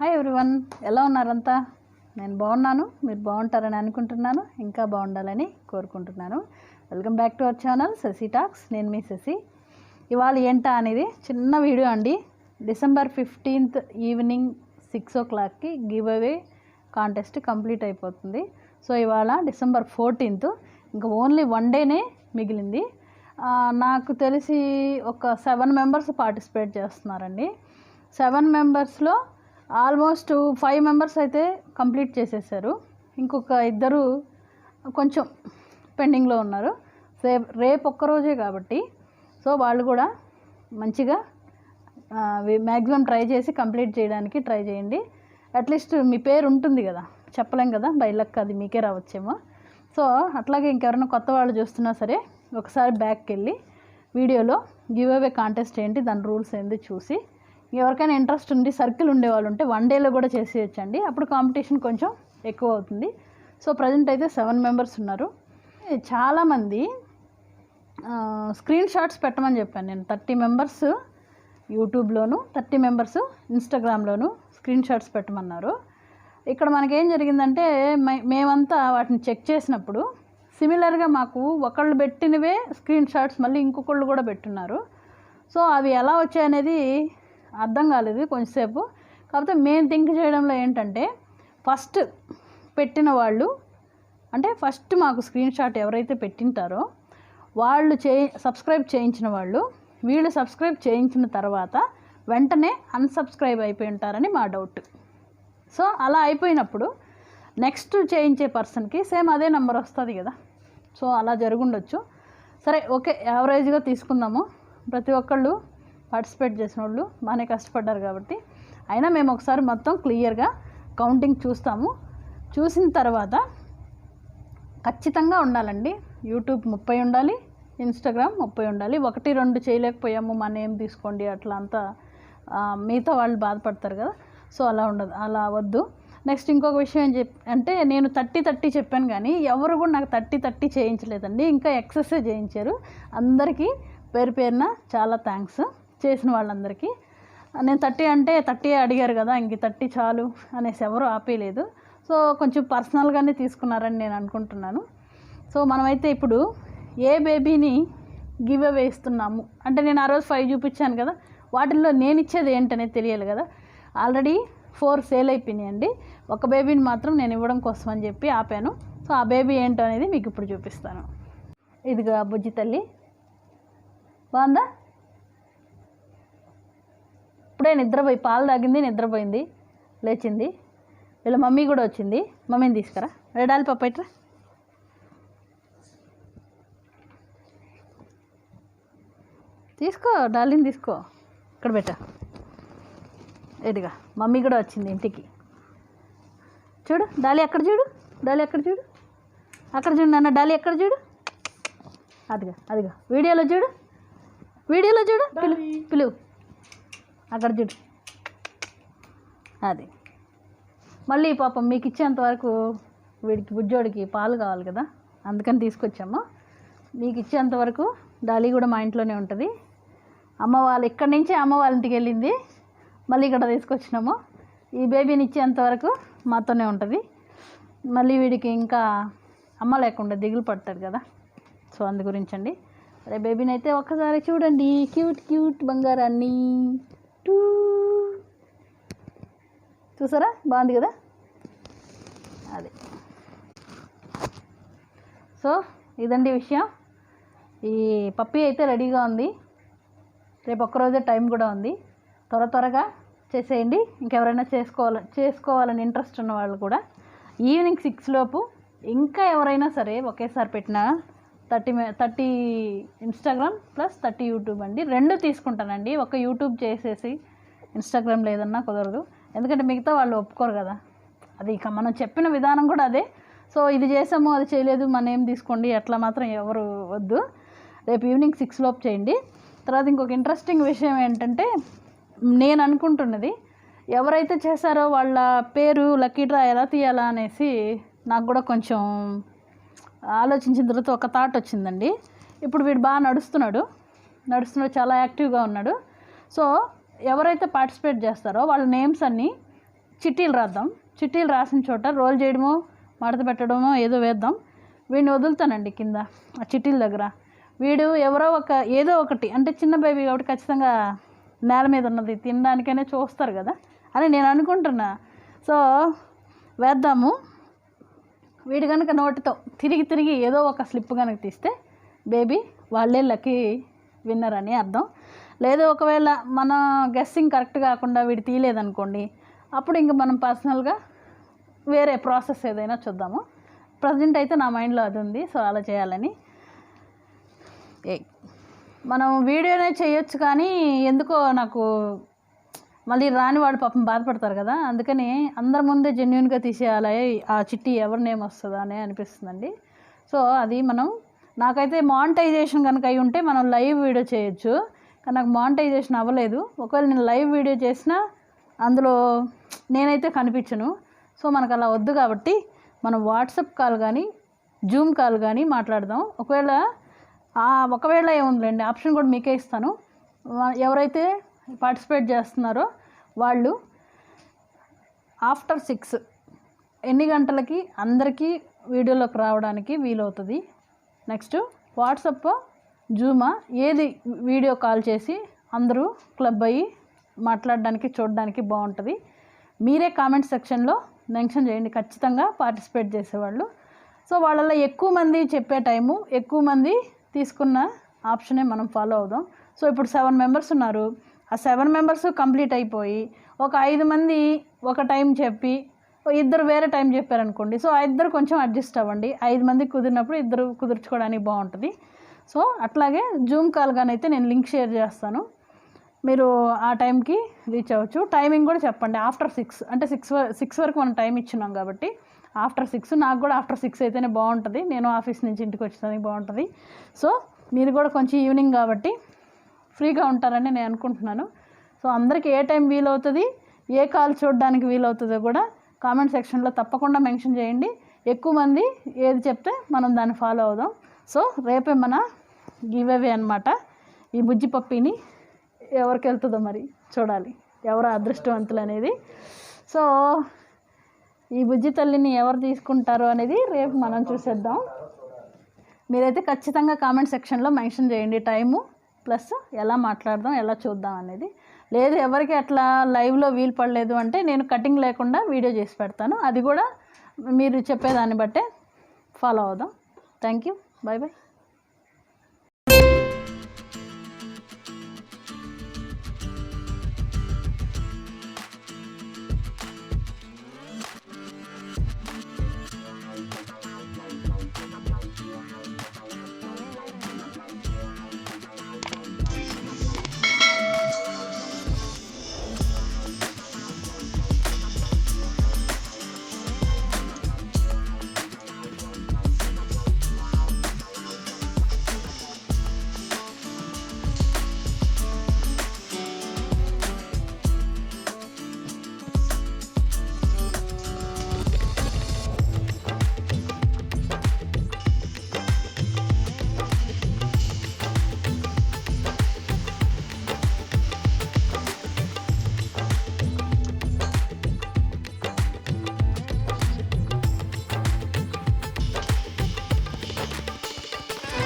Hi everyone, ఎలా ఉన్నారంతా? నేను బాగున్నాను, మీరు బాగుంటారని అనుకుంటున్నాను, ఇంకా బాగుండాలని కోరుకుంటున్నాను. Welcome back to our channel Shashi talks. నేను మీ శశి. ఇవాళ ఏంటా అనేది చిన్న వీడియో అండి. December 15th ఈవినింగ్ 6 o'clockకి గివ్ అవే కాంటెస్ట్ కంప్లీట్ అయిపోతుంది. సో ఇవాళ December 14th, ఇంకా ఓన్లీ 1 డేనే మిగిలింది. నాకు తెలిసి ఒక 7 మెంబర్స్ పార్టిసిపేట్ చేస్తున్నారండి. 7 మెంబర్స్లో ఆల్మోస్ట్ 5 మెంబర్స్ అయితే కంప్లీట్ చేసేసారు. ఇంకొక 2 కొంచెం పెండింగ్లో ఉన్నారు. రేపు ఒక్కరోజే కాబట్టి సో వాళ్ళు కూడా మంచిగా మ్యాక్సిమం ట్రై చేసి కంప్లీట్ చేయడానికి ట్రై చేయండి. అట్లీస్ట్ మీ పేరు ఉంటుంది కదా, చెప్పలేం కదా, బై లక్ అది మీకే రావచ్చేమో. సో అట్లాగే ఇంకెవరైనా కొత్త వాళ్ళు చూస్తున్నా సరే ఒకసారి బ్యాక్కి వెళ్ళి వీడియోలో గివ్ అవే కాంటెస్ట్ ఏంటి, దాని రూల్స్ ఏంటి చూసి, ఎవరికైనా ఇంట్రెస్ట్ ఉండి సర్కిల్ ఉండేవాళ్ళు ఉంటే 1 డేలో కూడా చేసేయచ్చండి. అప్పుడు కాంపిటీషన్ కొంచెం ఎక్కువ అవుతుంది. సో ప్రజెంట్ అయితే 7 మెంబర్స్ ఉన్నారు. చాలామంది స్క్రీన్ షాట్స్ పెట్టమని చెప్పాను నేను. 30 మెంబర్స్ యూట్యూబ్లోను, 30 మెంబర్స్ ఇన్స్టాగ్రామ్లోను స్క్రీన్ షాట్స్ పెట్టమన్నారు. ఇక్కడ మనకేం జరిగిందంటే మేమంతా వాటిని చెక్ చేసినప్పుడు సిమిలర్గా మాకు ఒకళ్ళు పెట్టినవే స్క్రీన్ షాట్స్ మళ్ళీ ఇంకొకళ్ళు కూడా పెట్టున్నారు. సో అవి ఎలా వచ్చాయనేది అర్థం కాలేదు కొంచెంసేపు. కాకపోతే మేము థింక్ చేయడంలో ఏంటంటే ఫస్ట్ పెట్టిన వాళ్ళు, అంటే ఫస్ట్ మాకు స్క్రీన్ షాట్ ఎవరైతే పెట్టింటారో వాళ్ళు సబ్స్క్రైబ్ చేయించిన వాళ్ళు, వీళ్ళు సబ్స్క్రైబ్ చేయించిన తర్వాత వెంటనే అన్సబ్స్క్రైబ్ అయిపోయి ఉంటారని మా డౌట్. సో అలా అయిపోయినప్పుడు నెక్స్ట్ చేయించే పర్సన్కి సేమ్ అదే నెంబర్ వస్తుంది కదా. సో అలా జరుగుండొచ్చు. సరే ఓకే, యావరేజ్గా తీసుకుందాము. ప్రతి ఒక్కళ్ళు పార్టిసిపేట్ చేసిన వాళ్ళు బాగానే కష్టపడ్డారు కాబట్టి. అయినా మేము ఒకసారి మొత్తం క్లియర్గా కౌంటింగ్ చూస్తాము. చూసిన తర్వాత ఖచ్చితంగా ఉండాలండి. యూట్యూబ్ 30 ఉండాలి, ఇన్స్టాగ్రామ్ 30 ఉండాలి. 1-2 చేయలేకపోయాము మా నేమ్ తీసుకోండి అట్లా అంతా మిగతా వాళ్ళు బాధపడతారు కదా. సో అలా ఉండదు, అలా వద్దు. నెక్స్ట్ ఇంకొక విషయం అంటే నేను 30 చెప్పాను కానీ ఎవరు కూడా నాకు 30 చేయించలేదండి. ఇంకా ఎక్సెస్సే చేయించారు. అందరికీ పేరు పేరున చాలా థ్యాంక్స్ చేసిన వాళ్ళందరికీ. నేను 30 అంటే 30 అడిగారు కదా, ఇంక 30 చాలు అనేసి ఎవరు ఆపేయలేదు. సో కొంచెం పర్సనల్గానే తీసుకున్నారని నేను అనుకుంటున్నాను. సో మనమైతే ఇప్పుడు ఏ బేబీని గివ్ అవే ఇస్తున్నాము అంటే, నేను ఆ రోజు 5 చూపించాను కదా, వాటిల్లో నేను ఇచ్చేది ఏంటనేది తెలియాలి కదా. ఆల్రెడీ 4 సేల్ అయిపోయినాయండి. ఒక బేబీని మాత్రం నేను ఇవ్వడం కోసం అని చెప్పి ఆపాను. సో ఆ బేబీ ఏంటో అనేది మీకు ఇప్పుడు చూపిస్తాను. ఇదిగా బుజ్జి తల్లి, బాగుందా? ఇప్పుడే నిద్రపోయి పాలు తాగింది, నిద్రపోయింది, లేచింది. వీళ్ళ మమ్మీ కూడా వచ్చింది. మమ్మీని తీసుకురా, రెడాలి పప్పు ఇట్రా. తీసుకో డార్లింగ్, తీసుకో, ఇక్కడ పెట్ట. ఇదిగా మమ్మీ కూడా వచ్చింది ఇంటికి. చూడు డాలి అక్కడ చూడు, డాలి అక్కడ చూడు, అక్కడ చూడు నాన్న, డాలి ఎక్కడ చూడు, అదిగా అదిగా వీడియోలో చూడు, వీడియోలో చూడు, పిలువు అక్కడ చూడు. అది మళ్ళీ పాపం మీకు ఇచ్చేంతవరకు వీడికి బుజ్జోడికి పాలు కావాలి కదా, అందుకని తీసుకొచ్చాము. మీకు ఇచ్చేంతవరకు డాలీ కూడా మా ఇంట్లోనే ఉంటుంది. అమ్మ వాళ్ళు ఇక్కడి నుంచే అమ్మ వాళ్ళ ఇంటికి వెళ్ళింది, మళ్ళీ ఇక్కడ తీసుకొచ్చినాము. ఈ బేబీని ఇచ్చేంతవరకు మాతోనే ఉంటుంది. మళ్ళీ వీడికి ఇంకా అమ్మ లేకుండా దిగులు పడతాడు కదా. సో అందు గురించి అండి. అరే బేబీని అయితే ఒక్కసారి చూడండి, క్యూట్ క్యూట్ బంగారాన్ని. చూసారా, బాగుంది కదా. అది సో ఇదండి విషయం. ఈ పప్పీ అయితే రెడీగా ఉంది. రేపు ఒక్కరోజే టైం కూడా ఉంది. త్వరగా చేసేయండి. ఇంకెవరైనా చేసుకోవాలని ఇంట్రెస్ట్ ఉన్న వాళ్ళు కూడా ఈవినింగ్ 6 లోపు, ఇంకా ఎవరైనా సరే ఒకేసారి పెట్టిన 30 ఇన్స్టాగ్రామ్ ప్లస్ 30 యూట్యూబ్ అండి. 2 తీసుకుంటానండి. ఒక యూట్యూబ్ చేసేసి ఇన్స్టాగ్రామ్ లేదన్నా కుదరదు, ఎందుకంటే మిగతా వాళ్ళు ఒప్పుకోరు కదా. అది ఇక మనం చెప్పిన విధానం కూడా అదే. సో ఇది చేసాము, అది చేయలేదు, మన ఏం తీసుకోండి అట్లా మాత్రం ఎవరు వద్దు. రేపు ఈవినింగ్ 6 లోపు చేయండి. తర్వాత ఇంకొక ఇంట్రెస్టింగ్ విషయం ఏంటంటే, నేను అనుకుంటున్నది ఎవరైతే చేశారో వాళ్ళ పేరు లక్కీ డ్రా ఎలా తీయాలా అనేసి నాకు కూడా కొంచెం ఆలోచించిన తర్వాత ఒక థాట్ వచ్చిందండి. ఇప్పుడు వీడు బాగా నడుస్తున్నాడు, చాలా యాక్టివ్గా ఉన్నాడు. సో ఎవరైతే పార్టిసిపేట్ చేస్తారో వాళ్ళ నేమ్స్ అన్నీ చిట్టీలు రాద్దాం. చిట్టీలు రాసిన చోట రోల్ చేయడమో మడత పెట్టడమో ఏదో వేద్దాం. వీడిని వదులుతానండి కింద ఆ చిట్టీల దగ్గర. వీడు ఎవరో ఏదో ఒకటి అంటే చిన్న బేబీ కాబట్టి ఖచ్చితంగా నేల మీద ఉన్నది తినడానికైనా చూస్తారు కదా అని నేను అనుకుంటున్నా. సో వేద్దాము. వీడు కనుక నోటితో తిరిగి ఏదో ఒక స్లిప్ కనుక తీస్తే బేబీ వాళ్ళే లక్కీ విన్నర్ అని అర్థం. లేదు ఒకవేళ మన గెస్సింగ్ కరెక్ట్ కాకుండా వీడు తీయలేదనుకోండి, అప్పుడు ఇంక మనం పర్సనల్గా వేరే ప్రాసెస్ ఏదైనా చూద్దాము. ప్రజెంట్ అయితే నా మైండ్లో అది ఉంది. సో అలా చేయాలని. మనం వీడియోనే చేయొచ్చు కానీ ఎందుకో నాకు మళ్ళీ రాని వాడు పాపం బాధపడతారు కదా, అందుకని అందరి ముందే జెన్యున్గా తీసేయాలి. ఆ చిట్టి ఎవరి నేమ్ వస్తుందా అని అనిపిస్తుందండి. సో అది నాకైతే మానిటైజేషన్ కనుక అయి ఉంటే మనం లైవ్ వీడియో చేయొచ్చు. కానీ నాకు మానిటైజేషన్ అవ్వలేదు. ఒకవేళ నేను లైవ్ వీడియో చేసినా అందులో నేనైతే కనిపించను. సో మనకు అలా వద్దు కాబట్టి మనం వాట్సాప్ కాల్ కానీ జూమ్ కాల్ కానీ మాట్లాడదాం. ఒకవేళ ఏముందిలేండి, ఆప్షన్ కూడా మీకే ఇస్తాను. ఎవరైతే పార్టిసిపేట్ చేస్తున్నారో వాళ్ళు ఆఫ్టర్ 6 ఎన్ని గంటలకి అందరికీ వీడియోలోకి రావడానికి వీలవుతుంది. నెక్స్ట్ వాట్సాప్ జూమా ఏది వీడియో కాల్ చేసి అందరూ క్లబ్ అయ్యి మాట్లాడడానికి చూడడానికి బాగుంటుంది. మీరే కామెంట్ సెక్షన్లో మెన్షన్ చేయండి ఖచ్చితంగా పార్టిసిపేట్ చేసేవాళ్ళు. సో వాళ్ళల్లో ఎక్కువ మంది చెప్పే టైము, ఎక్కువ మంది తీసుకున్న ఆప్షనే మనం ఫాలో అవుదాం. సో ఇప్పుడు 7 మెంబర్స్ ఉన్నారు. ఆ 7 మెంబర్స్ కంప్లీట్ అయిపోయి ఒక 5 మంది ఒక టైం చెప్పి ఇద్దరు వేరే టైం చెప్పారనుకోండి. సో ఆ ఇద్దరు కొంచెం అడ్జస్ట్ అవ్వండి. 5 మందికి కుదిరినప్పుడు ఇద్దరు కుదుర్చుకోవడానికి బాగుంటుంది. సో అట్లాగే జూమ్ కాల్ గానైతే నేను లింక్ షేర్ చేస్తాను. మీరు ఆ టైంకి రీచ్ అవ్వచ్చు. టైమింగ్ కూడా చెప్పండి. ఆఫ్టర్ 6 అంటే 6 వరకు మనం టైం ఇచ్చినాం కాబట్టి ఆఫ్టర్ 6. నాకు కూడా ఆఫ్టర్ 6 అయితేనే బాగుంటుంది. నేను ఆఫీస్ నుంచి ఇంటికి వచ్చేదానికి బాగుంటుంది. సో మీరు కూడా కొంచెం ఈవినింగ్ కాబట్టి ఫ్రీగా ఉంటారని నేను అనుకుంటున్నాను. సో అందరికీ ఏ టైం వీలవుతుంది, ఏ కాల్ చూడడానికి వీలవుతుందో కూడా కామెంట్ సెక్షన్లో తప్పకుండా మెన్షన్ చేయండి. ఎక్కువ మంది ఏది చెప్తే మనం దాన్ని ఫాలో అవుదాం. సో రేపే మన గివ్ అవే అనమాట. ఈ బుజ్జి పప్పీని ఎవరికి వెళ్తుందో మరి చూడాలి, ఎవరు అదృష్టవంతులు అనేది. సో ఈ బుజ్జి తల్లిని ఎవరు తీసుకుంటారో అనేది రేపు మనం చూసేద్దాం. మీరైతే ఖచ్చితంగా కామెంట్ సెక్షన్లో మెన్షన్ చేయండి టైము ప్లస్ ఎలా మాట్లాడదాం, ఎలా చూద్దాం అనేది. లేదు ఎవరికి అట్లా లైవ్లో వీలు పడలేదు అంటే నేను కటింగ్ లేకుండా వీడియో చేసి పెడతాను. అది కూడా మీరు చెప్పేదాన్ని బట్టే ఫాలో అవుదాం. Thank you. Bye bye.